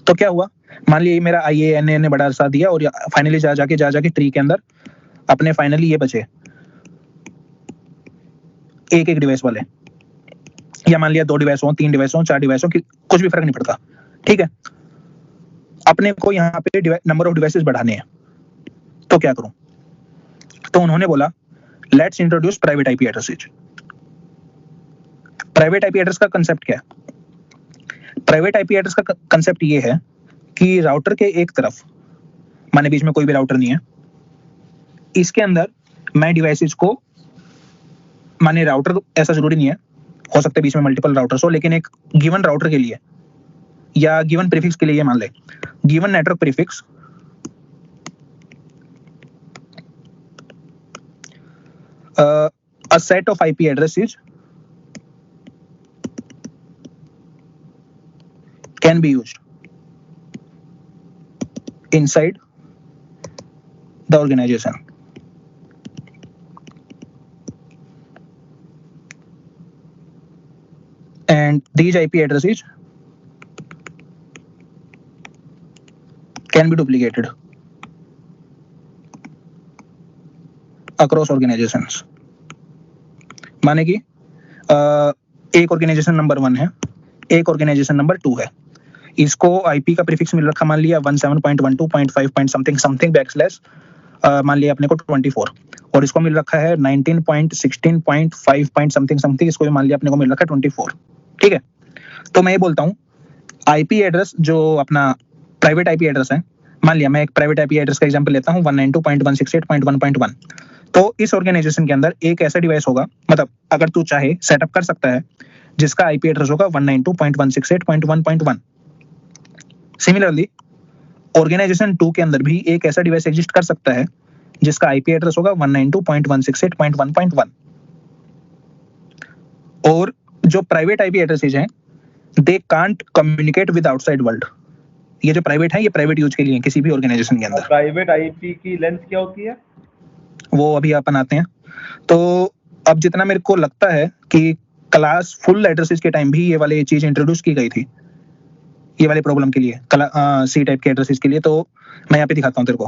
तो क्या हुआ, मान लीजिए मेरा IANA ने बड़ा साथ दिया और फाइनली जा जाके ट्री के अंदर अपने फाइनली ये बचे एक डिवाइस वाले, या मान लिया 2 डिवाइस हो, 3 डिवाइस हो, 4 डिवाइस हो, कुछ भी फर्क नहीं पड़ता, ठीक है। अपने को यहाँ पे नंबर ऑफ डिवाइसेस बढ़ाने हैं, तो क्या करूं? तो उन्होंने बोला let's introduce private IP addresses. Private IP address का कंसेप्ट क्या है? प्राइवेट आईपी एड्रेस का कंसेप्ट ये है कि राउटर के एक तरफ, माने बीच में कोई भी राउटर नहीं है, इसके अंदर मैं डिवाइसेस को, माने राउटर ऐसा जरूरी नहीं है, हो सकता है बीच में मल्टीपल राउटर्स हो, लेकिन एक गिवन राउटर के लिए या गिवन प्रीफिक्स के लिए, मान ले given network prefix a set of IP addresses can be used inside the organization. And these IP addresses can be duplicated across organizations. माने कि एक ऑर्गेनाइजेशन नंबर 1 है, एक ऑर्गेनाइजेशन नंबर 2 है, इसको आईपी का प्रीफिक्स मिल रखा, मान लिया 17.12.5. समथिंग बैकस्लैश, मान लिया अपने को 24, और इसको मिल रखा है 19.16.5. समथिंग, इसको भी मान लिया अपने को मिल रखा है 24, ठीक है। तो मैं ये बोलता हूँ आईपी एड्रेस जो अपना प्राइवेट आईपी एड्रेस है, मान लिया मैं एक प्राइवेट आईपी एड्रेस का एग्जांपल लेता हूँ 192.168.1.1, तो इस ऑर्गेनाइजेशन के अंदर एक ऐसा डिवाइस होगा, मतलब अगर तू चाहे सेटअप कर सकता है, जिसका आईपी एड्रेस होगा 192.168.1.1। सिमिलरली ऑर्गेनाइजेशन 2 के अंदर भी एक ऐसा डिवाइस एग्जिस्ट कर सकता है जिसका आईपी एड्रेस होगा 192.168.1.1। और जो प्राइवेट आईपी एड्रेसेज हैं, they can't communicate with outside world. ये जो प्राइवेट है, ये प्राइवेट यूज के लिए किसी भी ऑर्गेनाइजेशन के अंदर। प्राइवेट आईपी की लेंथ क्या होती है वो अभी अपन आते हैं। तो अब जितना मेरे को लगता है कि क्लास फुल एड्रेसेस के टाइम भी ये वाली चीज इंट्रोड्यूस की गई थी, ये वाले प्रॉब्लम के लिए, सी टाइप के एड्रेसेस के लिए। तो मैं यहाँ पे दिखाता हूँ तेरे को,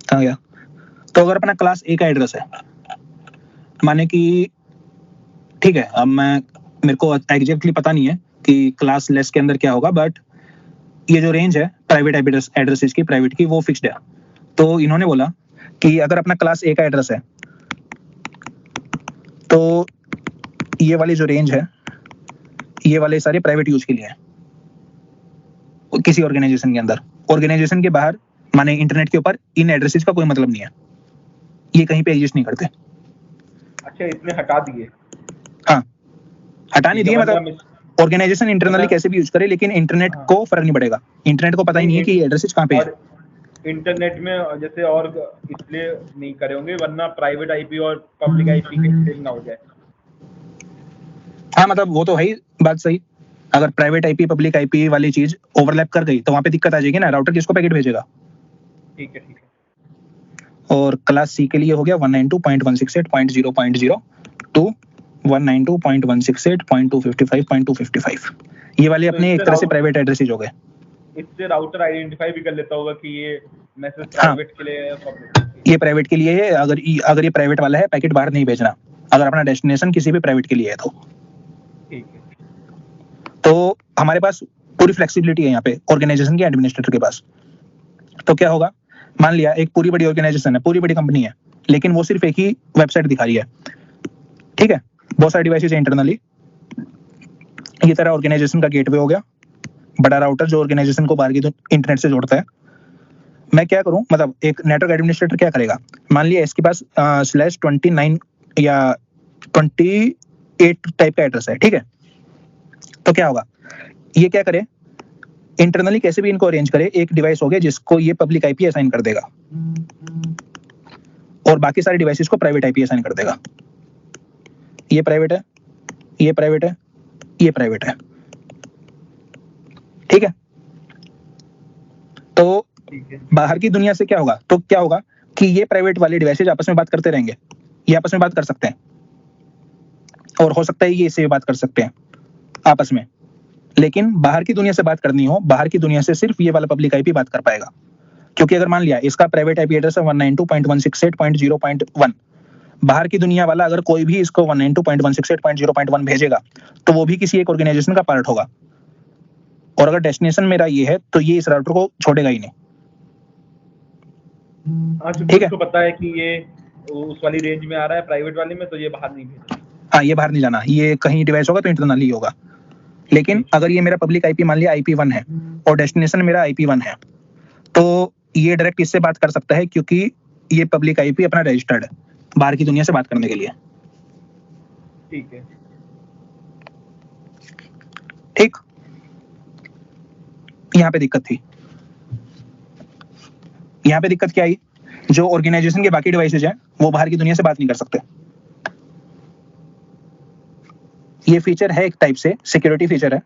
कहाँ गया? तो अगर अपना क्लास A का एड्रेस है, माने कि ठीक है, अब मेरे को एग्जैक्टली पता नहीं है कि क्लास लेस के अंदर क्या होगा, बट ये जो रेंज है प्राइवेट आईपी एड्रेसेस की, प्राइवेट की, वो फिक्स्ड है। तो इन्होंने बोला कि अगर अपना क्लास A का एड्रेस है, तो ये वाली जो रेंज है, ये वाले सारे प्राइवेट यूज के लिए है किसी ऑर्गेनाइजेशन के अंदर। ऑर्गेनाइजेशन के बाहर, माने इंटरनेट के ऊपर, इन एड्रेसेस का कोई मतलब नहीं है, ये कहीं पे एग्जिस्ट नहीं करते। अच्छा, इसने हटा दिए? हाँ, हटा नहीं दिए, मतलब ऑर्गेनाइजेशन इंटरनली कैसे भी यूज करे, लेकिन इंटरनेट को फर्क नहीं पड़ेगा। इंटरनेट को पता ही नहीं है कि ये एड्रेसेस कहाँ पे है। इंटरनेट में जैसे और इसलिए नहीं करे होंगे वरना प्राइवेट आईपी और पब्लिक आईपी के सेम ना हो जाए। हाँ, मतलब वो तो है ही बात सही। अगर प्राइवेट आईपी पब्लिक आईपी वाली चीज ओवरलैप कर गई तो वहां पे दिक्कत आ जाएगी ना, राउटर किसको पैकेट भेजेगा। ठीक है। और क्लास सी के लिए हो गया 192.168.0.0 टू 192.168.255.255। ये वाले अपने एक तरह से प्राइवेट एड्रेसेज हो गए। इससे राउटर आइडेंटिफाई भी कर लेता होगा कि ये मैसेज प्राइवेट के लिए है, ये प्राइवेट के लिए है। अगर ये प्राइवेट वाला है, पैकेट बाहर नहीं भेजना, अगर अपना डेस्टिनेशन किसी भी प्राइवेट के लिए है तो। ठीक है। तो हमारे पास पूरी फ्लेक्सिबिलिटी है यहाँ पे ऑर्गेनाइजेशन के एडमिनिस्ट्रेटर के पास। तो क्या होगा, मान लिया एक पूरी बड़ी ऑर्गेनाइजेशन है, पूरी बड़ी कंपनी है, लेकिन वो सिर्फ एक ही वेबसाइट दिखा रही है, ठीक है, बहुत सारे डिवाइसेज है इंटरनली। ये तरह ऑर्गेनाइजेशन का गेटवे हो गया, बड़ा राउटर जो ऑर्गेनाइजेशन को बाहर की इंटरनेट से जोड़ता है। मैं क्या करूं, मतलब एक नेटवर्क एडमिनिस्ट्रेटर क्या करेगा, मान लिया इसके पास /29 या 28 टाइप का एड्रेस है, ठीक है। तो क्या होगा, ये क्या करे, इंटरनली कैसे भी इनको अरेंज करे, एक डिवाइस हो गया जिसको ये पब्लिक आईपी असाइन कर देगा और बाकी सारे डिवाइसेस को प्राइवेट आईपी असाइन कर देगा। ये प्राइवेट है, ये प्राइवेट है, ये प्राइवेट है, ठीक है। तो बाहर की दुनिया से क्या होगा, तो क्या होगा कि ये प्राइवेट वाले डिवाइसेज आपस में बात करते रहेंगे, ये आपस में बात कर सकते हैं, और हो सकता है ये इससे बात कर सकते हैं आपस में, लेकिन बाहर की दुनिया से बात करनी हो, बाहर की दुनिया से सिर्फ ये वाला पब्लिक आईपी बात कर पाएगा। क्योंकि अगर मान लिया इसका प्राइवेट आईपी एड्रेस है 192.168.0.1, बाहर की दुनिया वाला अगर कोई भी इसको 192.168.0.1 भेजेगा तो वो भी किसी एक ऑर्गेनाइजेशन का पार्ट होगा, और अगर डेस्टिनेशन मेरा ये है तो ये इस राउटर को छोड़ेगा ही नहीं। ठीक है, उसको पता है कि ये उस वाली रेंज में आ रहा है प्राइवेट वाली में, तो ये बाहर नहीं भेजेगा। हाँ, ये बाहर नहीं जाना, ये कहीं डिवाइस होगा तो इंटरनली होगा। लेकिन अगर ये मेरा पब्लिक आईपी मान लिया IP1 है और डेस्टिनेशन मेरा IP1 है, तो ये डायरेक्ट इससे बात कर सकता है, क्योंकि ये पब्लिक आईपी अपना रजिस्टर्ड है बाहर की दुनिया से बात करने के लिए। ठीक है, ठीक, यहाँ पे दिक्कत थी। यहाँ पे दिक्कत क्या आई, जो ऑर्गेनाइजेशन के बाकी डिवाइसेज हैं वो बाहर की दुनिया से बात नहीं कर सकते। ये फीचर है एक टाइप से सिक्योरिटी फीचर है।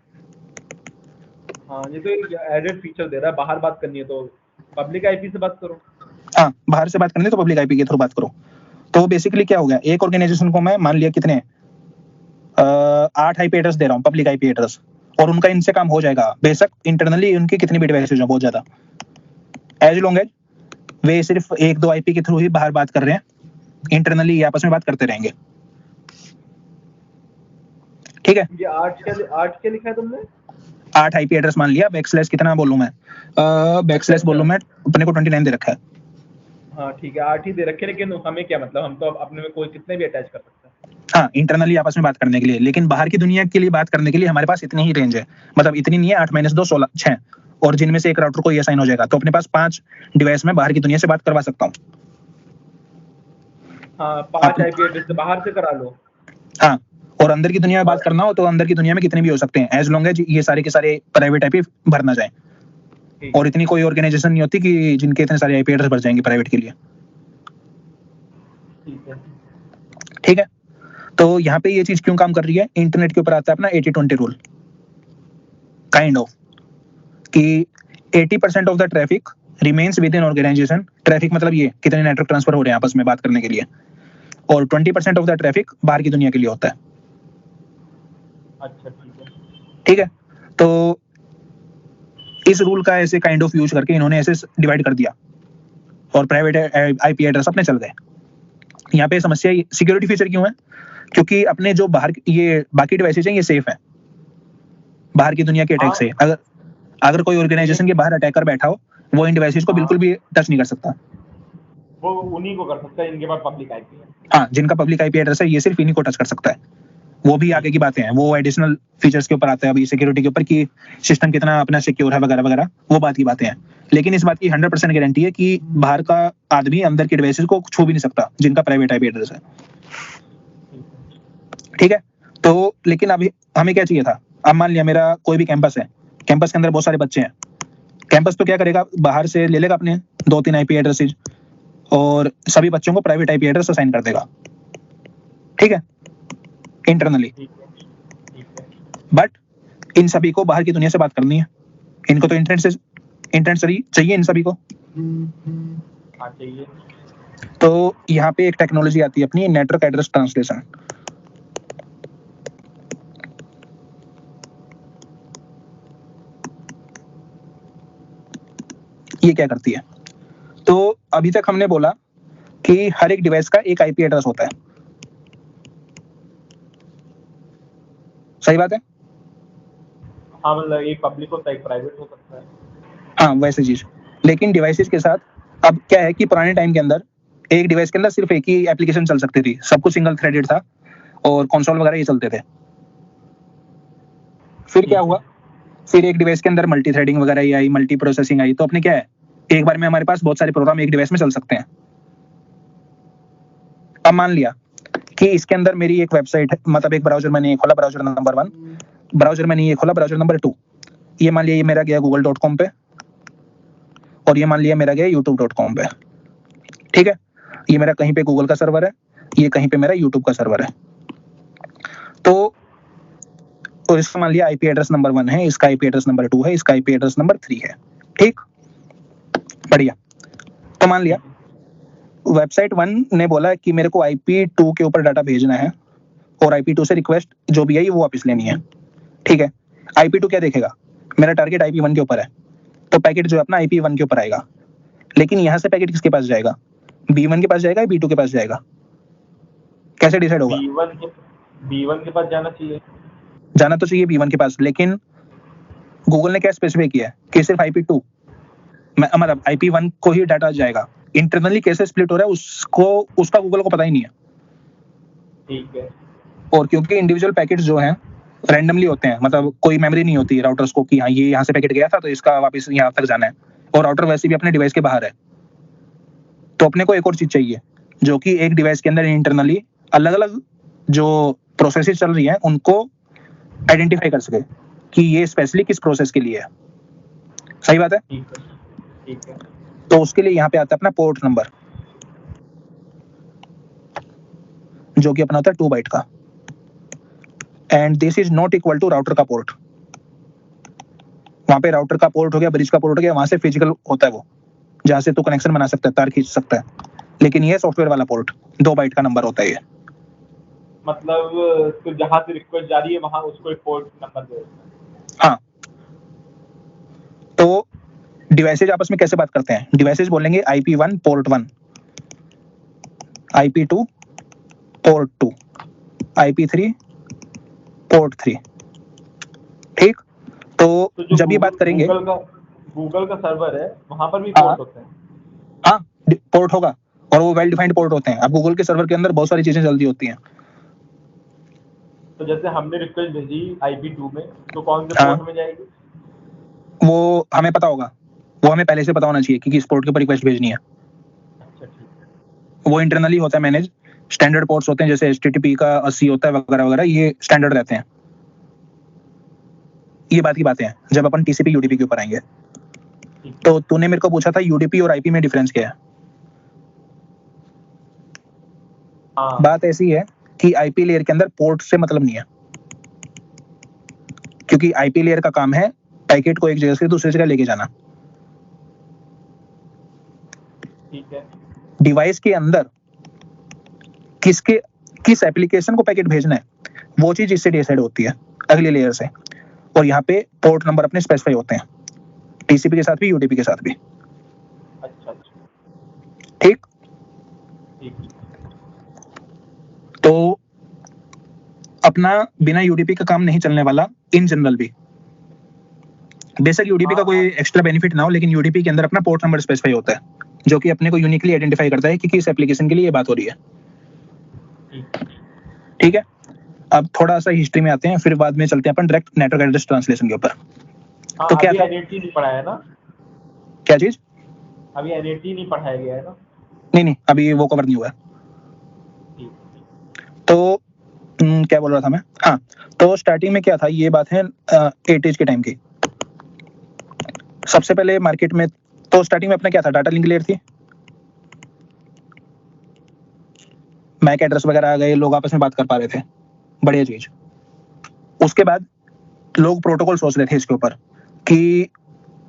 हाँ, ये तो एक एडेड फीचर दे रहा है, बाहर बात करनी है तो पब्लिक आईपी से बात करो। हाँ, बाहर से बात करनी है तो पब्लिक आईपी के थ्रू बात करो। तो बेसिकली क्या हो गया, एक ऑर्गेनाइजेशन को मैं मान लिया कितने 8 आईपी एड्रेस दे रहा हूँ, पब्लिक आईपी एड्रेस, और उनका इनसे काम हो जाएगा। बेशक इंटरनली उनकी कितनी भी डिवाइसेज हैं बहुत ज्यादा, एज लॉन्ग एज वे सिर्फ 1-2 आईपी के थ्रू ही बाहर बात कर रहे हैं, इंटरनली आपस में बात करते रहेंगे। ठीक है, ये 8 क्या लिखा है तुमने? 8 आईपी एड्रेस मान लिया, बैकस्लैश कितना बोलूं मैं, बैकस्लैश बोलूं मैं, अपने को 29 दे रखा है। हाँ ठीक है, 8 ही दे रखे, लेकिन हमें क्या मतलब, हम तो अपने में कोई कितने भी अटैच कर सकते हैं। हाँ, इंटरनली आपस में बात करने के लिए, लेकिन बाहर की दुनिया के लिए बात करने के लिए हमारे पास इतनी ही रेंज है, मतलब इतनी नहीं है, 8-2 16 6, और जिनमें से एक राउटर को ये असाइन हो जाएगा, तो अपने पास 5 डिवाइस में बाहर की दुनिया से बात करवा सकता हूँ। हाँ, 5 आईपी एड्रेस से बाहर से करा लो। हाँ, और अंदर की दुनिया में बात करना हो तो अंदर की दुनिया में कितने भी हो सकते हैं, एज लॉन्ग एज ये सारे के सारे प्राइवेट आईपी भर ना जाए। और इतनी कोई ऑर्गेनाइजेशन नहीं होती कि जिनके इतने सारे आईपी एड्रेस भर जाएंगे प्राइवेट के लिए। ठीक है, तो यहाँ पे ये चीज क्यों काम कर रही है, इंटरनेट के ऊपर आता है अपना 80-20 रूल काइंड ऑफ, कि 80% of the traffic remains within organisation. Traffic मतलब ये कितने नेटवर्क ट्रांसफर हो रहे हैं आपस में बात करने के लिए, और 20% ऑफ द ट्रैफिक बाहर की दुनिया के लिए होता है। अच्छा, ठीक है, तो इस रूल का ऐसे काइंड ऑफ यूज करके इन्होंने ऐसे डिवाइड कर दिया और प्राइवेट आईपी एड्रेस अपने चल गए। यहाँ पे समस्या सिक्योरिटी फीचर क्यों है, क्योंकि अपने जो बाहर ये बाकी डिवाइसेज हैं ये सेफ है बाहर की दुनिया के अटैक से। अगर कोई ऑर्गेनाइजेशन के बाहर अटैकर बैठा हो, वो इन डिवाइसेज को बिल्कुल भी टच नहीं कर सकता। वो उन्हीं को कर सकता है, इनके पास पब्लिक आईपी है। हाँ, जिनका पब्लिक आईपी एड्रेस है ये सिर्फ इन्हीं को टच कर सकता है। वो भी आगे की बातें हैं, वो एडिशनल फीचर्स के ऊपर आता है अभी सिक्योरिटी के ऊपर, कि सिस्टम कितना अपना सिक्योर है वगैरह वगैरह, वो बात की बातें हैं। लेकिन इस बात की 100% गारंटी है कि बाहर का आदमी अंदर के डिवाइसेस को छू भी नहीं सकता जिनका प्राइवेट आईपी एड्रेस है। ठीक है, तो लेकिन अभी हमें क्या चाहिए था, अब मान लिया मेरा कोई भी कैंपस है, कैंपस के अंदर बहुत सारे बच्चे हैं, कैंपस तो क्या करेगा, बाहर से ले लेगा अपने 2-3 आईपी एड्रेसेज और सभी बच्चों को प्राइवेट आईपी एड्रेस असाइन कर देगा। ठीक है, इंटरनली। बट इन सभी को बाहर की दुनिया से बात करनी है, इनको तो इंटरनेट से चाहिए इन सभी को। चाहिए। तो यहाँ पे एक टेक्नोलॉजी आती है अपनी, नेटवर्क एड्रेस ट्रांसलेशन। ये क्या करती है, तो अभी तक हमने बोला कि हर एक डिवाइस का एक आईपी एड्रेस होता है, सही बात है। हाँ, मतलब एक पब्लिक होता है, एक प्राइवेट हो सकता है। हाँ, वैसे चीज। लेकिन डिवाइसेस के साथ अब क्या है कि पुराने टाइम के अंदर एक डिवाइस के अंदर सिर्फ एक ही एप्लीकेशन चल सकती थी, सब कुछ सिंगल थ्रेडेड था और कंसोल वगैरह ये चलते थे। फिर क्या हुआ, फिर एक डिवाइस के अंदर मल्टी थ्रेडिंग वगैरह ये आई, मल्टी प्रोसेसिंग आई, तो अपने क्या है, एक बार में हमारे पास बहुत सारे प्रोग्राम एक डिवाइस में चल सकते हैं। अब मान लिया कि इसके अंदर मेरी एक वेबसाइट है, मतलब एक ब्राउजर मैंने खोला, ब्राउजर नंबर 1, ब्राउजर मैंने ये खोला, ब्राउजर नंबर 2, ये मान लिया ये मेरा गया google.com पे, और ये मान लिया मेरा गया youtube.com पे। ठीक है, ये मेरा कहीं पे गूगल का सर्वर है, ये कहीं पे मेरा यूट्यूब का सर्वर है। तो इसका मान लिया आईपी एड्रेस नंबर 1 है, इसका आईपी एड्रेस नंबर 2 है, इसका आईपी एड्रेस नंबर 3 है। ठीक, बढ़िया। तो मान लिया वेबसाइट 1 ने बोला कि मेरे को IP 2 के ऊपर डाटा भेजना है और IP 2 से रिक्वेस्ट जो भी आई वो वापस लेनी है। ठीक है, IP2 क्या देखेगा, मेरा टारगेट IP1 के ऊपर है, तो पैकेट जो है अपना IP1 के ऊपर आएगा। लेकिन यहाँ से पैकेट किसके पास जाएगा, B1 के पास जाएगा या B2 के पास जाएगा, कैसे डिसाइड होगा? B1 के पास जाना चाहिए। जाना तो चाहिए B1 के पास, लेकिन गूगल ने क्या स्पेसिफाई किया है कि सिर्फ IP2 मतलब IP1 को ही डाटा जाएगा। इंटरनली कैसे स्प्लिट हो रहा है उसका गूगल को पता ही नहीं है। ठीक है। और क्योंकि इंडिविजुअल पैकेट्स जो हैं रैंडमली होते हैं, मतलब कोई मेमोरी नहीं होती राउटर्स को कि हाँ ये यहाँ से पैकेट गया था तो इसका वापस यहाँ तक जाना है, और राउटर वैसे भी अपने डिवाइस के बाहर है। तो अपने को एक और चीज चाहिए जो कि एक डिवाइस के अंदर इंटरनली अलग अलग जो प्रोसेसेस चल रही हैं उनको आइडेंटिफाई कर सके कि ये स्पेशली किस प्रोसेस के लिए है। सही बात है? ठीक है। तो उसके लिए यहाँ पे आता है अपना पोर्ट नंबर, जो कि अपना होता है 2 बाइट का, and this is not equal to router का पोर्ट। वहां पे राउटर का पोर्ट हो गया, ब्रिज का पोर्ट हो गया, वहां से फिजिकल होता है वो, जहां से तू कनेक्शन बना सकता है, तार खींच सकता है। लेकिन ये सॉफ्टवेयर वाला पोर्ट 2 बाइट का नंबर होता है ये। मतलब तो जहां से रिक्वेस्ट जा रही है वहां उसको एक पोर्ट नंबर दे देना है। हाँ, तो डिवाइसेज आपस में कैसे बात करते हैं? डिवाइसेज बोलेंगे IP1 port 1, IP2 port 2, IP3 port 3। ठीक, तो जब ये बात करेंगे, गूगल का सर्वर है वहां पर भी हाँ, पोर्ट होते हैं। हाँ पोर्ट होगा, और वो वेल डिफाइंड पोर्ट होते हैं। अब गूगल के सर्वर के अंदर बहुत सारी चीजें जल्दी होती हैं। तो जैसे हमने रिक्वेस्ट भेजी IP2 में, तो कौन से हाँ, पोर्ट में जाएगी? वो हमें पता होगा, वो हमें पहले से पता होना चाहिए कि किस पोर्ट के ऊपर रिक्वेस्ट भेजनी है। अच्छा, ठीक है। वो इंटरनली होता है मैनेज, स्टैंडर्ड पोर्ट्स होते हैं, जैसे HTTP का 80 होता है वगैरह वगैरह, ये स्टैंडर्ड रहते हैं। ये बात की बातें हैं। जब अपन TCP UDP के ऊपर आएंगे, तो तूने मेरे को पूछा था UDP और IP में डिफरेंस क्या है। हाँ। बात ऐसी है कि IP लेयर के अंदर पोर्ट से मतलब नहीं है, क्योंकि IP लेयर का काम है पैकेट को एक जगह से दूसरी जगह लेके जाना। ठीक है। डिवाइस के अंदर किस एप्लीकेशन को पैकेट भेजना है, वो चीज इससे डिसाइड होती है अगली लेयर से। और यहाँ पे पोर्ट नंबर अपने स्पेसिफाई होते हैं, TCP के साथ भी UDP के साथ भी। अच्छा। ठीक, तो अपना बिना UDP का काम नहीं चलने वाला इन जनरल भी। बेशक UDP का कोई एक्स्ट्रा बेनिफिट ना हो, लेकिन UDP के अंदर अपना पोर्ट नंबर स्पेसिफाई होता है, जो कि अपने को यूनिकली आइडेंटिफाई करता है कि किस एप्लीकेशन के लिए ये बात हो रही है। ठीक है, अब थोड़ा सा हिस्ट्री में आते हैं, फिर बाद में चलते हैं अपन डायरेक्ट नेटवर्क एड्रेस ट्रांसलेशन के ऊपर। तो क्या था? NAT नहीं पढ़ाया ना? क्या चीज? अभी NAT नहीं पढ़ाया गया है ना? नहीं, अभी वो कवर नहीं हुआ। तो क्या बोल रहा था मैं? हाँ, तो स्टार्टिंग में क्या था, ये बात है 80s के टाइम की। सबसे पहले मार्केट में तो स्टार्टिंग में अपना क्या था, डाटा लिंक लेयर थी, मैक एड्रेस वगैरह आ गए, लोग आपस में बात कर पा रहे थे, बढ़िया चीज। उसके बाद लोग प्रोटोकॉल सोच रहे थे इसके ऊपर कि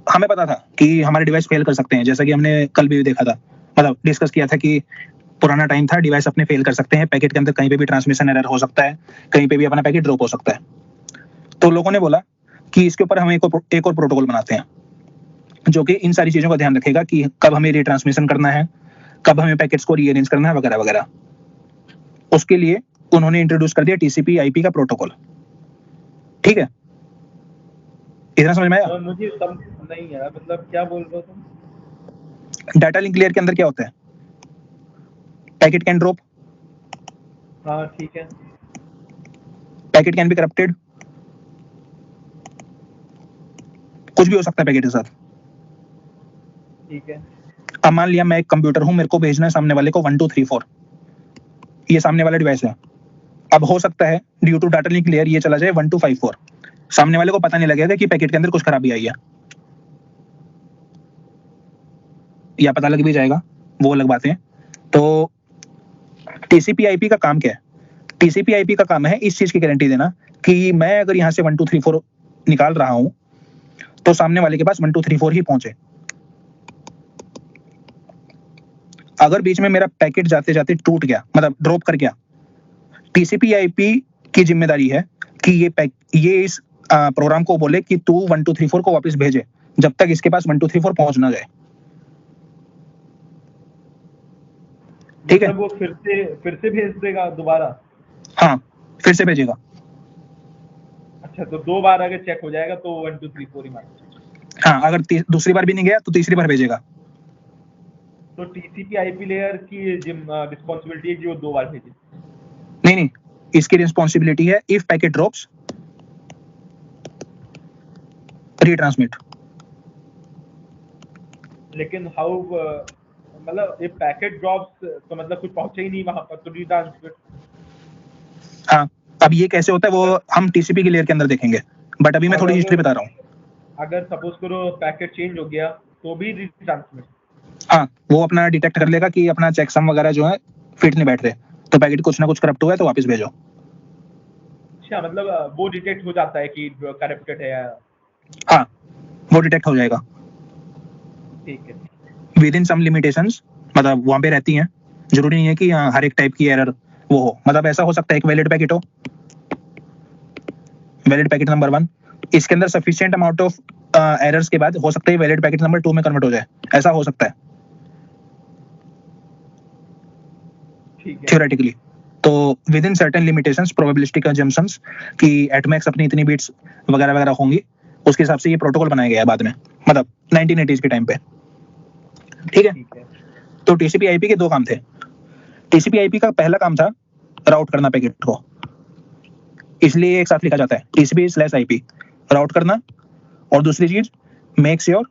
हमें पता था कि हमारे डिवाइस फेल कर सकते हैं, जैसा कि हमने कल भी देखा था, मतलब डिस्कस किया था कि पुराना टाइम था, डिवाइस अपने फेल कर सकते हैं, पैकेट के अंदर कहीं पे भी ट्रांसमिशन एरर हो सकता है, कहीं पे भी अपना पैकेट ड्रॉप हो सकता है। तो लोगों ने बोला कि इसके ऊपर हम एक और प्रोटोकॉल बनाते हैं जो कि इन सारी चीजों का ध्यान रखेगा कि कब हमें रिट्रांसमिशन करना है, कब हमें पैकेट्स को रीअरेंज करना है वगैरह वगैरह। उसके लिए उन्होंने इंट्रोड्यूस कर दिया TCP IP का प्रोटोकॉल। ठीक है, इतना समझ में आया? मुझे समझ नहीं आया, मतलब क्या बोल रहे हो तुम? डाटा लिंक लेयर के अंदर क्या होता है, पैकेट कैन ड्रॉप, हाँ ठीक है, पैकेट कैन बी करप्टेड, कुछ भी हो सकता है पैकेट के साथ। ठीक है। अब मान लिया मैं एक कंप्यूटर हूं, मेरे को भेजना है सामने वाले को 1 2 3 4, ये सामने वाला डिवाइस है। अब हो सकता है due to data link layer ये चला जाए 1 2 5 4, सामने वाले को पता नहीं लगेगा कि पैकेट के अंदर कुछ खराबी आई है, या पता लग भी जाएगा, वो अलग बात है। तो TCP IP का काम क्या है? TCP IP का काम है इस चीज की गारंटी देना कि मैं अगर यहाँ से 1 2 3 4 निकाल रहा हूं तो सामने वाले के पास 1 2 3 4 ही पहुंचे। अगर बीच में मेरा पैकेट जाते जाते टूट गया, मतलब ड्रॉप कर गया, TCP IP की जिम्मेदारी है कि ये इस प्रोग्राम को बोले कि तू 1 2 3 4 को वापस भेजे, जब तक इसके पास 1 2 3 4 पहुंच ना जाए। ठीक है, मतलब वो फिर से भेज देगा दोबारा? हाँ फिर से भेजेगा। अच्छा, तो 2 बार अगर चेक हो जाएगा तो 1 2 3 4 ही मानेगा। हाँ, अगर दूसरी बार भी नहीं गया तो तीसरी बार भेजेगा। तो टीसीपी आईपी लेयर की रिस्पॉन्सिबिलिटी है कि वो 2 बार भेजे? नहीं नहीं, इसकी रिस्पॉन्सिबिलिटी है इफ पैकेट ड्रॉप्स रीट्रांसमिट। लेकिन हाउ, मतलब ये पैकेट ड्रॉप्स तो मतलब कुछ पहुंचे ही नहीं वहां पर, तो रीट्रांसमिट? हाँ, अब ये कैसे होता है वो हम टीसीपी की लेयर के अंदर देखेंगे, बट अभी मैं थोड़ी हिस्ट्री बता रहा हूँ। अगर सपोज करो पैकेट चेंज हो गया तो भी रीट्रांसमिट? हाँ, वो अपना डिटेक्ट कर लेगा कि अपना चेकसम वगैरह जो है फिट नहीं बैठ रहे, तो पैकेट कुछ ना कुछ करप्ट हुआ है तो वापस भेजो। अच्छा, मतलब वो डिटेक्ट हो जाता है कि करप्टेड है? हाँ, वो डिटेक्ट हो जाएगा ठीक है। विद इन सम लिमिटेशंस, मतलब वहां पे रहती हैं, जरूरी नहीं है कि हर एक टाइप की एरर वो हो। मतलब ऐसा हो सकता है एक वैलिड पैकेट हो, वैलिड पैकेट नंबर 1, इसके अंदर सफिशिएंट अमाउंट ऑफ एरर्स के बाद हो सकता है वैलिड पैकेट नंबर 2 में कन्वर्ट हो जाए, ऐसा हो सकता है ठीक है। थ्योरेटिकली। तो with in certain limitations, probabilistic assumptions कि एट मैक्स अपनी इतनी बिट्स वगैरह वगैरह होंगी, उसके हिसाब से ये प्रोटोकॉल बनाया गया है बाद में, मतलब 1980s के टाइम पे। ठीक है, ठीक है। तो टीसीपी आईपी के दो काम थे। टीसीपी आईपी का पहला काम था राउट करना पैकेट को, इसलिए एक साथ लिखा जाता है TCP/IP, राउट करना, और दूसरी चीज make sure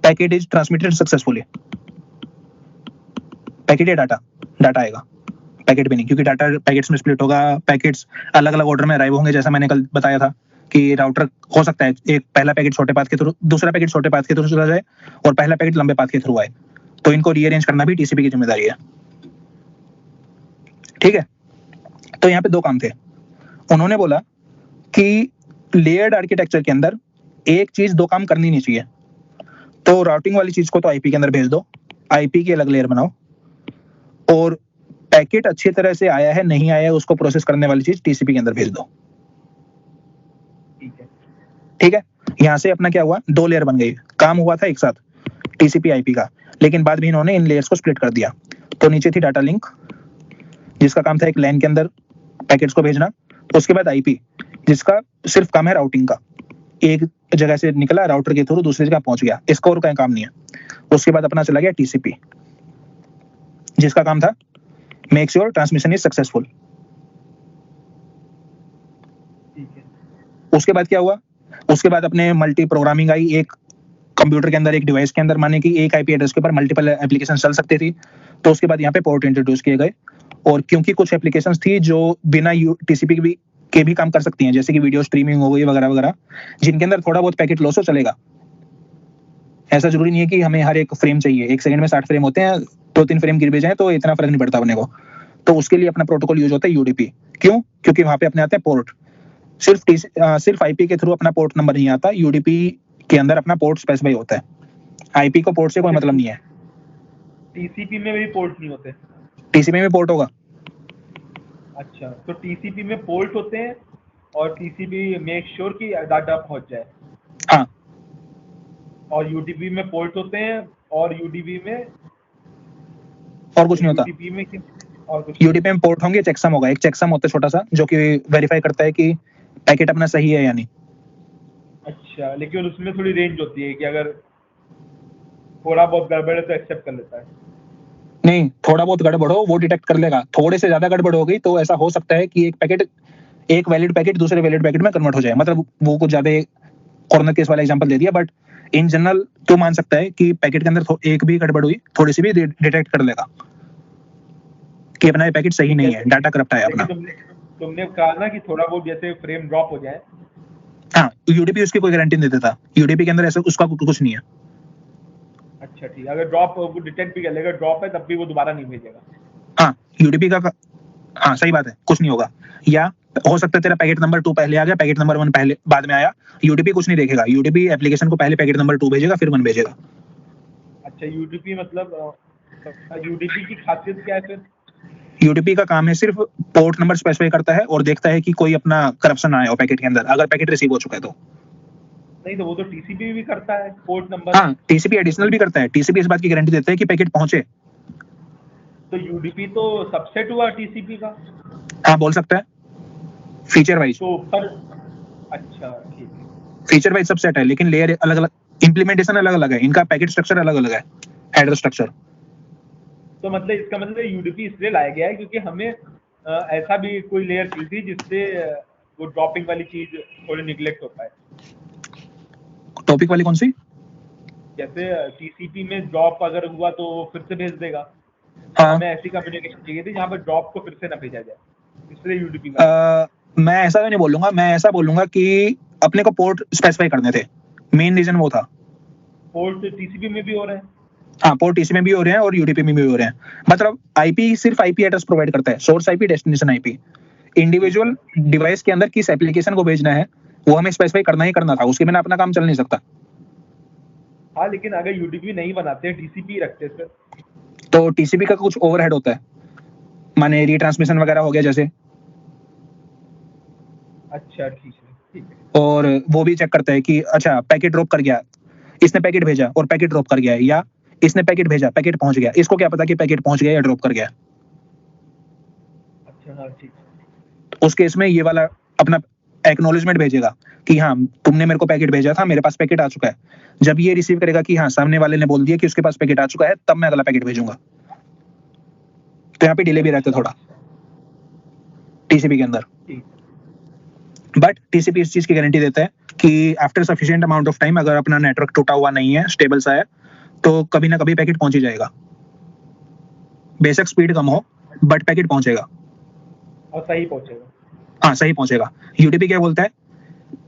packet is transmitted successfully. Packet या डाटा, डाटा आएगा, पैकेट भी नहीं, क्योंकि डाटा पैकेट्स में स्प्लिट होगा, पैकेट्स अलग अलग ऑर्डर में अराइव होंगे, जैसा मैंने कल बताया था कि राउटर हो सकता है एक पहला पैकेट छोटे पाथ के थ्रू, दूसरा पैकेट छोटे पाथ के थ्रू चला जाए और पहला पैकेट लंबे पाथ के थ्रू आए, तो इनको रीअरेंज करना भी टीसीपी की जिम्मेदारी है। ठीक है, तो यहाँ पे दो काम थे। उन्होंने बोला कि लेयर्ड आर्किटेक्चर के अंदर एक चीज दो काम करनी नहीं चाहिए, तो राउटिंग वाली चीज को तो आईपी के अंदर भेज दो, आईपी की अलग लेयर बनाओ, और पैकेट अच्छी तरह से आया है नहीं आया है उसको प्रोसेस करने वाली चीज टीसीपी के अंदर भेज दो। ठीक है। ठीक है, यहां से अपना क्या हुआ, दो लेयर बन गई, काम हुआ था एक साथ टीसीपी आईपी का, लेकिन बाद में इन्होंने इन लेयर्स को स्प्लिट कर दिया। तो नीचे थी डाटा लिंक, जिसका काम था एक लाइन के अंदर पैकेट्स को भेजना, उसके बाद आईपी, जिसका सिर्फ काम है राउटिंग का, एक जगह से निकला राउटर के थ्रू दूसरी जगह पहुंच गया, इसका और कोई काम नहीं है। उसके बाद अपना चला गया टीसीपी, जिसका काम था make sure transmission is successful. ठीक है। उसके बाद क्या हुआ, उसके बाद अपने मल्टी प्रोग्रामिंग आई, एक कंप्यूटर के अंदर, एक डिवाइस के अंदर, माने कि एक आईपी एड्रेस के ऊपर मल्टीपल एप्लीकेशन चल सकती थी, तो उसके बाद यहाँ पे पोर्ट इंट्रोड्यूस किए गए। और क्योंकि कुछ एप्लीकेशंस थी जो बिना टीसीपी के भी काम कर सकती हैं, जैसे कि वीडियो स्ट्रीमिंग हो गई वगैरह वगैरह, जिनके अंदर थोड़ा बहुत पैकेट लॉस हो चलेगा, ऐसा जरूरी नहीं है कि हमें हर एक फ्रेम चाहिए, एक सेकंड में 60 फ्रेम होते हैं, 2-3 फ्रेम गिर भी जाए तो इतना फर्क नहीं पड़ता अपने को। तो उसके लिए अपना प्रोटोकॉल यूज होता है यूडीपी। क्यों? क्योंकि वहां पे अपने आते हैं पोर्ट, सिर्फ आईपी के थ्रू अपना पोर्ट नंबर नहीं आता, यूडीपी के अंदर अपना पोर्ट स्पेसिफाई होता है, आईपी को पोर्ट से कोई मतलब नहीं है। टीसीपी में भी पोर्ट नहीं होते? टीसीपी में पोर्ट होगा। अच्छा, तो टीसीपी में पोर्ट होते हैं और टीसीपी मेक श्योर कि डाटा पहुंच जाए, हाँ, और यूडीपी में पोर्ट होते हैं, और यूडीपी में और कुछ नहीं होता। यूडीपी में और कुछ यूडीपी में पोर्ट होंगे, चेकसम होगा, एक चेकसम होता है छोटा सा, जो कि वेरीफाई करता है कि पैकेट अपना सही है या नहीं। अच्छा, लेकिन उसमें थोड़ी रेंज होती है कि अगर थोड़ा बहुत गड़बड़ है तो एक्सेप्ट कर लेता है? नहीं, थोड़ा बहुत गड़बड़ हो वो डिटेक्ट कर लेगा, थोड़े से ज्यादा गड़बड़ हो गई तो ऐसा हो सकता है कि एक वैलिड पैकेट दूसरे वैलिड पैकेट में कन्वर्ट हो जाए। मतलब वो कुछ ज्यादा कॉर्नर केस वाला एग्जांपल दे दिया, बट इन जनरल तो मान सकता है कि पैकेट के अंदर एक भी गड़बड़ हुई, थोड़ी सी भी डिटेक्ट कर लेगा कि अपना ये पैकेट सही नहीं है, डाटा करप्ट आया अपना। तुमने कहा ना कि थोड़ा बहुत जैसे फ्रेम ड्रॉप हो जाए। हाँ, यूडीपी उसकी कोई गारंटी नहीं देता, यूडीपी के अंदर ऐसा उसका कुछ नहीं है। अच्छा ठीक, अगर ड्रॉप वो डिटेक्ट भी कर लेगा ड्रॉप है तब भी वो दोबारा नहीं भेजेगा? हाँ, यूडीपी का हाँ सही बात है, कुछ नहीं होगा। या हो सकता है तेरा पैकेट नंबर 2 पहले आ गया, पैकेट नंबर 1 पहले बाद में आया, यूडीपी कुछ नहीं देखेगा, यूडीपी एप्लीकेशन को पहले पैकेट नंबर 2 भेजेगा फिर 1 भेजेगा। अच्छा, यूडीपी मतलब यूडीपी की खासियत क्या है फिर? यूडीपी का काम है सिर्फ पोर्ट नंबर स्पेसिफाई करता है और देखता है कि कोई अपना करप्शन आया हो पैकेट के अंदर, अगर पैकेट रिसीव हो चुका है तो। नहीं तो वो तो टीसीपी भी करता है पोर्ट नंबर। हाँ, टीसीपी एडिशनल भी करता है। टीसीपी इस बात की गारंटी देता है कि पैकेट पहुंचे। तो यूडीपी तो सबसेट हुआ टीसीपी का। हाँ, बोल सकता है, फीचर वाइज। तो पर अच्छा ठीक है। फीचर वाइज सबसेट है, लेकिन लेयर अलग अलग, इम्प्लीमेंटेशन अलग अलग है, इनका पैकेट स्ट्रक्चर अलग अलग है, हेडर स्ट्रक्चर। तो मतलब इसका मतलब यूडीपी इसलिए लाया गया है क्योंकि हमें ऐसा भी कोई लेयर चाहिए थी जिससे वो ड्रॉपिंग वाली चीज थोड़ी निगलेक्ट हो पाए। टॉपिक वाली कौन सी? जैसे टीसीपी में ड्रॉप अगर हुआ तो वो फिर से भेज देगा। हाँ, हमें ऐसी कम्युनिकेशन चाहिए थी जहाँ पर ड्रॉप को फिर से ना भेजा जाए, इसलिए यूडीपी में। मैं ऐसा नहीं बोलूंगा, मैं ऐसा बोलूंगा कि अपने को पोर्ट स्पेसिफाई करने थे, मेन रीजन वो था। पोर्ट टीसीपी में भी हो रहे हैं। हाँ, पोर्ट टीसीपी में भी हो रहे हैं और यूडीपी में भी हो रहे हैं। मतलब आईपी सिर्फ आईपी एड्रेस प्रोवाइड करता है, source IP, destination IP. Individual device के अंदर किस एप्लीकेशन को भेजना है वो हमें स्पेसिफाई करना ही करना था, उसके बिना अपना काम चल नहीं सकता। हाँ लेकिन अगर यूडीपी नहीं बनाते, टीसीपी रखते फिर। तो टीसीपी का कुछ ओवरहेड होता है, माने रिट्रांसमिशन वगैरह हो गया जैसे, अच्छा ठीक है ठीक है। और वो भी चेक करता है कि अच्छा पैकेट ड्रॉप कर गया, इसने पैकेट भेजा और पैकेट ड्रॉप कर गया है, या इसने पैकेट भेजा पैकेट पहुंच गया, इसको क्या पता कि पैकेट पहुंच गया या ड्रॉप कर गया। अच्छा हाँ ठीक है। उस केस में ये वाला अपना एक्नॉलेजमेंट भेजेगा कि हाँ तुमने मेरे को पैकेट भेजा था, मेरे पास पैकेट आ चुका है। जब ये रिसीव करेगा कि हाँ सामने वाले ने बोल दिया कि उसके पास पैकेट आ चुका है, तब मैं अगला पैकेट भेजूंगा। तो यहाँ पे डिले भी रहता है थोड़ा टीसीपी के अंदर। ठीक। बट टीसीपी इस चीज की गारंटी देता है कि after sufficient amount of time, अगर अपना नेटवर्क टूटा हुआ नहीं है, स्टेबल सा है, तो कभी ना कभी पैकेट पहुंच ही जाएगा। बेशक स्पीड कम हो बट पैकेट पहुंचेगा और सही पहुंचेगा। हाँ, सही पहुंचेगा। यूडीपी क्या बोलता है,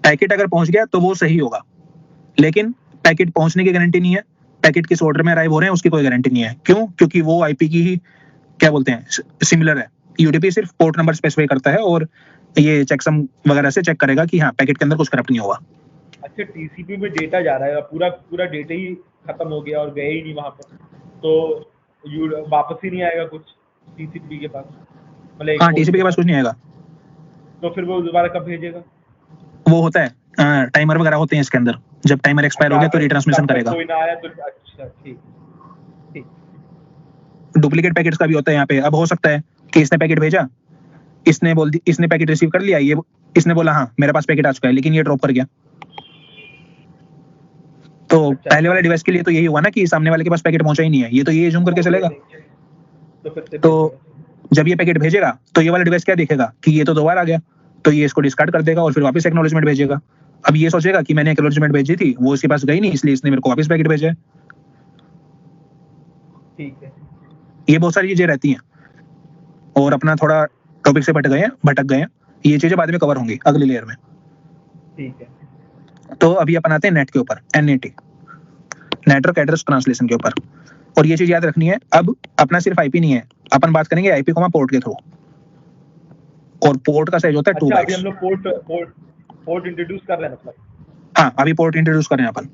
पैकेट अगर पहुंच गया तो वो सही होगा, लेकिन पैकेट पहुंचने की गारंटी नहीं है, पैकेट किस ऑर्डर में अराइव हो रहे हैं उसकी कोई गारंटी नहीं है। क्यों? क्योंकि वो आईपी की ही क्या बोलते हैं, सिमिलर है। यूडीपी सिर्फ पोर्ट नंबर स्पेसिफाई करता है और ये चेकसम वगैरह से चेक करेगा कि हाँ पैकेट के अंदर कुछ करप्ट नहीं होगा। अच्छा टीसीपी में डेटा जा रहा है, पूरा पूरा डेटा ही खत्म हो गया और गया ही नहीं वहां पर, तो वापस ही नहीं आएगा कुछ टीसीपी के पास, मतलब हाँ, टीसीपी के पास कुछ नहीं आएगा। तो फिर वो दोबारा कब भेजेगा? वो होता है टाइमर वगैरह होते हैं इसके अंदर, जब टाइमर एक्सपायर हो गया तो रिट्रांसमिशन करेगा। कोई ना आया तो अच्छा ठीक ठीक। डुप्लीकेट पैकेट्स का भी होता है यहाँ पे। अब हो सकता है कि इसने पैकेट भेजा, इसने पैकेट रिसीव कर लिया, ये इसने बोला हाँ मेरे पास पैकेट आ चुका है, लेकिन ये ड्रॉप कर गया। तो पहले वाले डिवाइस के लिए तो यही हुआ ना कि सामने वाले के पास पैकेट पहुंचा ही नहीं है, ये तो ये जूम करके चलेगा। तो जब ये पैकेट भेजेगा तो ये वाला डिवाइस क्या देखेगा कि ये तो 2 बार आ गया, तो ये इसको डिस्कार्ड कर देगा और फिर वापस एक्नॉलेजमेंट भेजेगा। अब ये सोचेगा कि मैंने एक्नॉलेजमेंट भेजी थी, वो इसके पास गई नहीं, इसलिए इसने मेरे को वापस पैकेट भेजा है। ठीक है। ये बहुत सारी चीजें रहती हैं, और अपना थोड़ा टॉपिक से भटक गए हैं, ये चीजें बाद में कवर होंगी अगली लेयर में। ठीक है। तो अभी अपन आते हैं नेट के ऊपर, एनएटी, नेटवर्क एड्रेस ट्रांसलेशन के ऊपर। और ये चीज याद रखनी है, अब अपना सिर्फ आईपी नहीं है, अपन बात करेंगे आईपी को पोर्ट के थ्रू, और पोर्ट का साइज होता है 2 अच्छा, अभी बाइट्स। हम लोग पोर्ट इंट्रोड्यूस कर रहे हैं मतलब। हाँ, अभी पोर्ट इंट्रोड्यूस कर रहे हैं अपन।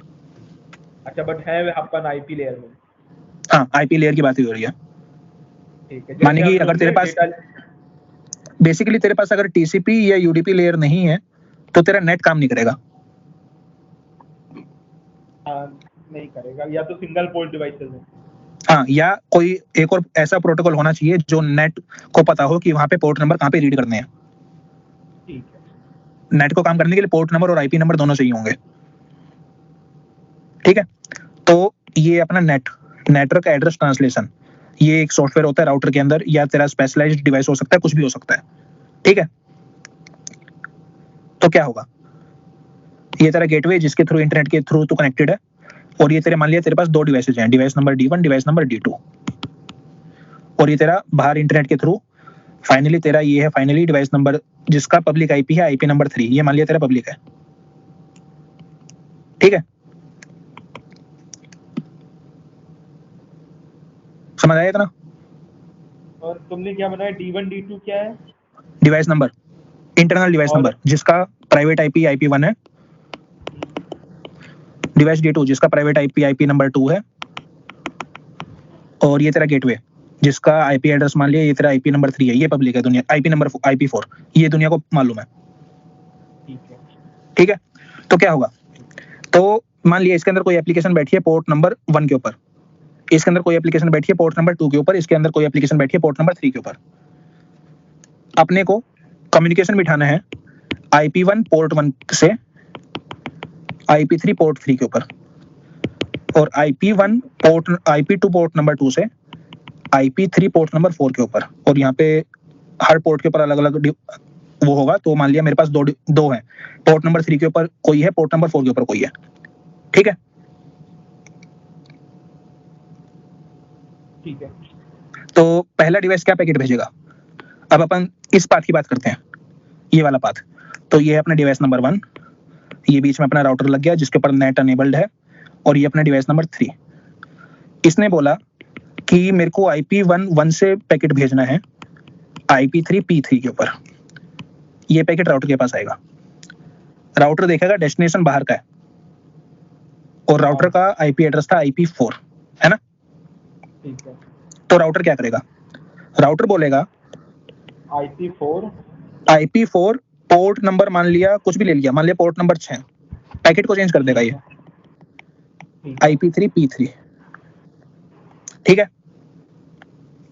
अच्छा बट है अपन आईपी लेयर में। हाँ, आईपी लेयर की बात ही हो रही है। ठीक है। माने कि अगर तेरे पास बेसिकली तेरे पास अगर टीसीपी या यूडीपी लेयर नहीं है तो तेरा नेट काम नहीं करेगा। नहीं करेगा, या तो सिंगल पोर्ट डिवाइसेस में। हाँ, या कोई एक और ऐसा प्रोटोकॉल होना चाहिए जो नेट को पता हो कि वहां पे पोर्ट नंबर कहाँ पे रीड करने हैं। ठीक है। नेट को काम करने के लिए पोर्ट नंबर और आईपी नंबर दोनों चाहिए होंगे। ठीक है, तो ये अपना नेटवर्क एड्रेस ट्रांसलेशन, ये एक सॉफ्टवेयर होता है राउटर के अंदर, या तेरा स्पेशलाइज्ड डिवाइस हो सकता है, कुछ भी हो सकता है। ठीक है, तो क्या होगा, ये तेरा गेटवे जिसके थ्रू, इंटरनेट के थ्रू तू कनेक्टेड है, और ये तेरे मान लिया तेरे पास 2 डिवाइसेज हैं, device number D1, device number D2, और ये तेरा बाहर इंटरनेट के थ्रू फाइनली तेरा ये है फाइनली डिवाइस नंबर जिसका पब्लिक आईपी है, आईपी नंबर 3, ये मान लिया तेरा पब्लिक है। ठीक है, समझ आया इतना? और तुमने क्या बनाया, D1 D2 क्या है? Device number, internal device number जिसका प्राइवेट आईपी IP1 है, डिवाइस D2 जिसका प्राइवेट आईपी नंबर 2 है, और ये तेरा गेटवे, जिसका आईपी एड्रेस मान लिया ये तेरा आईपी नंबर 3 है, ये पब्लिक है दुनिया, आईपी नंबर आईपी 4 ये दुनिया को मालूम है, ठीक है ठीक है। तो क्या होगा, तो मान लिया इसके अंदर कोई एप्लीकेशन बैठी है पोर्ट नंबर 1 के ऊपर, इसके अंदर कोई एप्लीकेशन बैठी है पोर्ट नंबर 2 के ऊपर, इसके अंदर कोई एप्लीकेशन बैठी है पोर्ट नंबर 3 के ऊपर। अपने को कम्युनिकेशन बिठाना है IP1 पोर्ट 1 से IP3 पोर्ट 3 के ऊपर, और IP2 पोर्ट नंबर 2 से IP3 पोर्ट नंबर 4 के ऊपर। और यहाँ पे हर पोर्ट के ऊपर अलग अलग वो होगा, तो मान लिया मेरे पास दो है, पोर्ट नंबर 3 के ऊपर कोई है, पोर्ट नंबर 4 के ऊपर कोई है, ठीक है। ठीक है तो पहला डिवाइस क्या पैकेट भेजेगा, अब अपन इस पाथ की बात करते हैं, ये वाला पाथ। तो ये है अपना डिवाइस नंबर 1, ये बीच में अपना राउटर लग गया जिसके ऊपर नेट अनेबल्ड है, और ये अपना डिवाइस नंबर 3। इसने बोला कि मेरे को IP1 से पैकेट भेजना है IP3 P3 के ऊपर, ये पैकेट राउटर के पास आएगा। राउटर देखेगा डेस्टिनेशन बाहर का है, और राउटर का IP एड्रेस था IP4, है ना। ठीक है तो राउटर क्या करेगा, राउटर बोलेगा IP4 पोर्ट नंबर मान लिया कुछ भी ले लिया, मान लिया पोर्ट नंबर 6, पैकेट को चेंज कर देगा ये IP3 P3, ठीक है।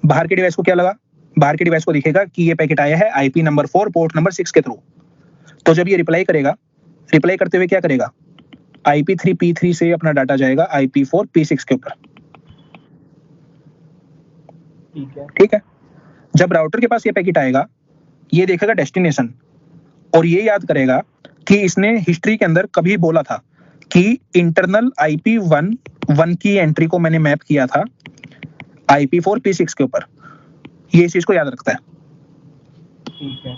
बाहर के डिवाइस को क्या लगा, बाहर के डिवाइस को दिखेगा कि ये पैकेट आया है IP नंबर 4 पोर्ट नंबर 6 के थ्रू। तो जब ये रिप्लाई करेगा, रिप्लाई करते हुए क्या करेगा, IP3 P3 से अपना डाटा जाएगा IP4 P6 के ऊपर, ठीक है। जब राउटर के पास ये पैकेट आएगा, ये देखेगा डेस्टिनेशन, और ये याद करेगा कि इसने हिस्ट्री के अंदर कभी बोला था कि इंटरनल IP1 की एंट्री को मैंने मैप किया था IP4 P6 के ऊपर, ये इस चीज को याद रखता है, ठीक है।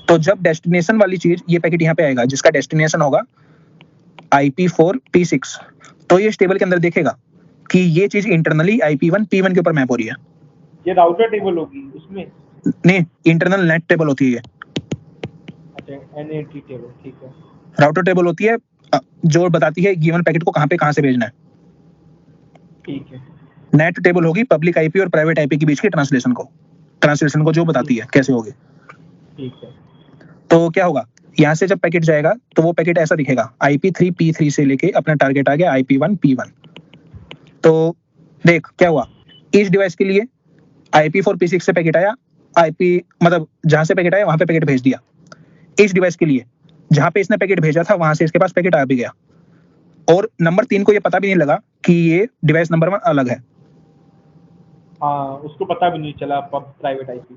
तो जब डेस्टिनेशन वाली चीज, ये पैकेट यहाँ पे आएगा जिसका डेस्टिनेशन होगा IP4 P6, तो ये टेबल के अंदर देखेगा कि ये चीज इंटरनली IP1 P1 के ऊपर मैप हो रही है। ये राउटर टेबल होगी उसमें? नहीं, इंटरनल नेट टेबल होती है। अच्छा, NAT टेबल, ठीक है। राउटर टेबल होती है जो बताती है गिवन पैकेट को कहाँ पे कहाँ से भेजना है, ठीक है। नेट टेबल होगी पब्लिक IP और प्राइवेट IP के बीच की ट्रांसलेशन को जो बताती है कैसे होगी, ठीक है। तो क्या होगा, यहाँ से जब पैकेट जाएगा तो वो पैकेट ऐसा दिखेगा, IP3 P3 से लेके अपना टारगेट आ गया IP1 P1। तो देख क्या हुआ, इस डिवाइस के लिए IP4 P6 से पैकेट आया, IP मतलब जहां से पैकेट आया वहां पे पैकेट भेज दिया। इस डिवाइस के लिए जहां पे इसने पैकेट भेजा था वहां से इसके पास पैकेट आ भी गया, और नंबर 3 को ये पता भी नहीं लगा कि ये डिवाइस नंबर 1 अलग है। हाँ, उसको पता भी नहीं चला प्राइवेट IP।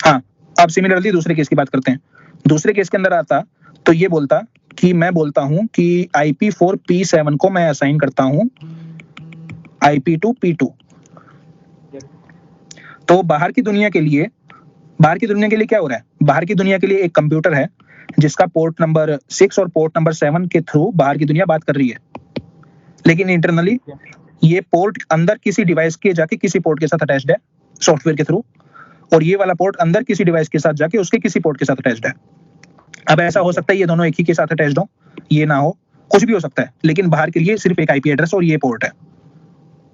हाँ, अब सिमिलरली दूसरे केस की बात करते हैं। दूसरे केस के अंदर आता तो ये बोलता कि मैं बोलता हूं कि IP4 P7 को मैं असाइन करता हूं IP2 P2। तो बाहर की दुनिया के लिए क्या हो रहा है, बाहर की दुनिया के लिए एक कंप्यूटर है जिसका पोर्ट नंबर 6 और पोर्ट नंबर 7 के थ्रू बाहर की दुनिया बात कर रही है, लेकिन इंटरनली ये पोर्ट अंदर किसी डिवाइस के जाके किसी पोर्ट के साथ अटैच्ड है सॉफ्टवेयर के थ्रू, और ये वाला पोर्ट अंदर किसी डिवाइस के साथ जाके उसके किसी पोर्ट के साथ अटैच्ड है। अब ऐसा हो सकता है ये दोनों एक ही के साथ अटैच्ड हो, ये ना हो, कुछ भी हो सकता है, लेकिन बाहर के लिए सिर्फ एक IP एड्रेस और ये पोर्ट है।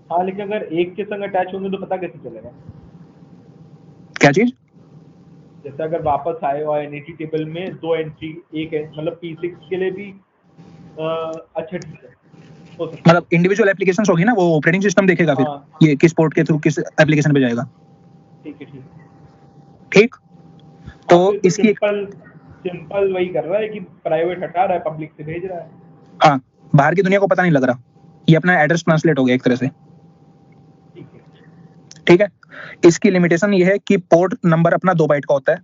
हाँ, लेकिन अगर एक के संग अटैच होंगे तो पता कैसे चलेगा? क्या चीज? जैसे अगर वापस आए और NAT टेबल में 2 एंट्री, एक है मतलब P6 के लिए भी अच्छा, ठीक है, हो सकता है। मतलब इंडिविजुअल एप्लीकेशंस होगी ना, वो ऑपरेटिंग सिस्टम देखेगा फिर हाँ। ये किस पोर्ट के थ्रू किस एप्लीकेशन पे जाएगा। ठीक है, ठीक। ठीक, तो हाँ, फिर इसकी सिंपल वही कर रहा है कि प्राइवेट हटा रहा है, पब्लिक से भेज रहा है। हाँ, बाहर की दुनिया को पता नहीं लग रहा, ये अपना एड्रेस ट्रांसलेट हो गया एक तरह से, ठीक है। ठीक है। इसकी लिमिटेशन ये है कि पोर्ट नंबर अपना 2 बाइट का होता है,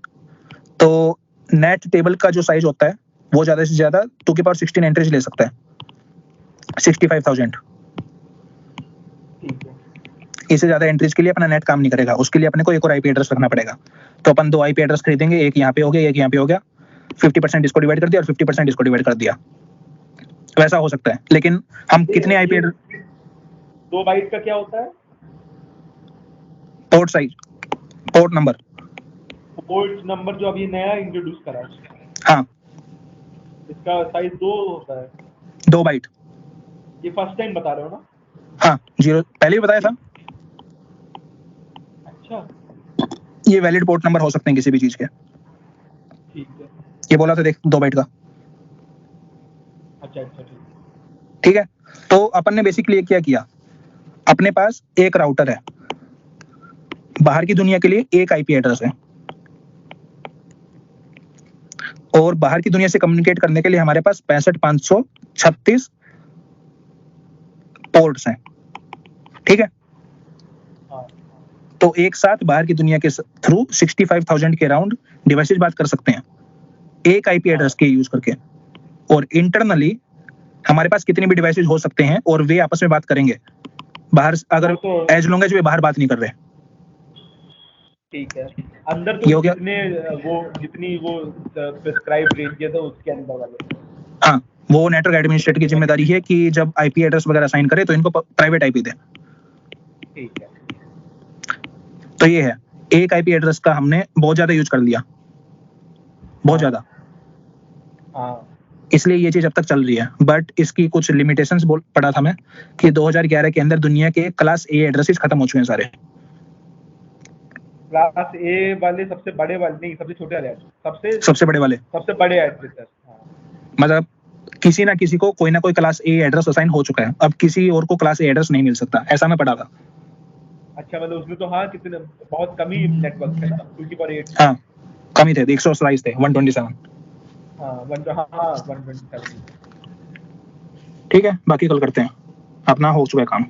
तो नेट टेबल का जो साइज होता है वो ज्यादा से ज्यादा 2 की पावर 16 एंट्रीज ले सकता है, 65,000। ठीक है। इससे ज्यादा एंट्रीज के लिए अपना नेट काम नहीं करेगा, उसके लिए अपने को एक और IP एड्रेस रखना पड़ेगा। तो अपन 2 IP एड्रेस खरीदेंगे, एक यहाँ पे हो गया, एक यहाँ पे हो गया, 50% इसको डिवाइड कर दिया और 50% इसको डिवाइड कर दिया, वैसा हो सकता है। लेकिन हम कितने IP एड्रेस, 2 बाइट का क्या होता है? पोर्ट साइज, पोर्ट नंबर जो अभी नया इंट्रोड्यूस करा है, हाँ, इसका साइज 2 होता है। 2 बाइट। ये फर्स्ट टाइम बता रहे हो ना? हाँ, 0 पहले ही बताया था। अच्छा ये वैलिड पोर्ट नंबर हो सकते हैं किसी भी चीज के। ठीक है। ये बोला था देख 2 बाइट का। अच्छा अच्छा ठीक ठीक है, तो अपन ने बेसिकली क्या किया, अपने पास एक राउटर है, बाहर की दुनिया के लिए एक आईपी एड्रेस है, और बाहर की दुनिया से कम्युनिकेट करने के लिए हमारे पास 65,536 पोर्ट्स हैं। ठीक है, हाँ तो एक साथ बाहर की दुनिया के थ्रू 65,000 के अराउंड डिवाइसेस बात कर सकते हैं एक आईपी एड्रेस के यूज करके। और इंटरनली हमारे पास कितने भी डिवाइसेस हो सकते हैं और वे आपस में बात करेंगे बाहर, अगर वो तो एज लॉन्ग एज वे बाहर बात नहीं कर रहे। ठीक है। अंदर ये तो हो गया। जितनी वो प्रिस्क्राइब रेंजेस है उसके अंदर वाले। हाँ, वो नेटवर्क एडमिनिस्ट्रेटर की जिम्मेदारी है कि जब आईपी एड्रेस वगैरह साइन करे तो इनको प्राइवेट आईपी दे। ठीक है। तो ये है, एक आईपी एड्रेस का हमने बहुत ज्यादा यूज कर लिया, बहुत ज्यादा, हाँ इसलिए ये चीज अब तक चल रही है। बट इसकी कुछ लिमिटेशंस बोल पढ़ा था मैं कि 2011 के अंदर दुनिया के क्लास ए एड्रेसेस खत्म हो चुके हैं सारे। क्लास ए वाले सबसे बड़े वाले नहीं, सबसे छोटे वाले सबसे बड़े वाले, सबसे बड़े एड्रेस। हाँ मतलब किसी ना किसी को कोई ना कोई क्लास ए एड्रेस असाइन हो चुका है, अब किसी और को क्लास ए एड्रेस नहीं मिल सकता, ऐसा मैं पढ़ा था। अच्छा, मतलब उसमें तो हाँ कितने बहुत कम ही नेटवर्क है ना, 2/8। हाँ, कम ही थे, 127 थे, 127। हाँ 127। ठीक है, बाकी कल करते हैं, अपना हो चुका है काम।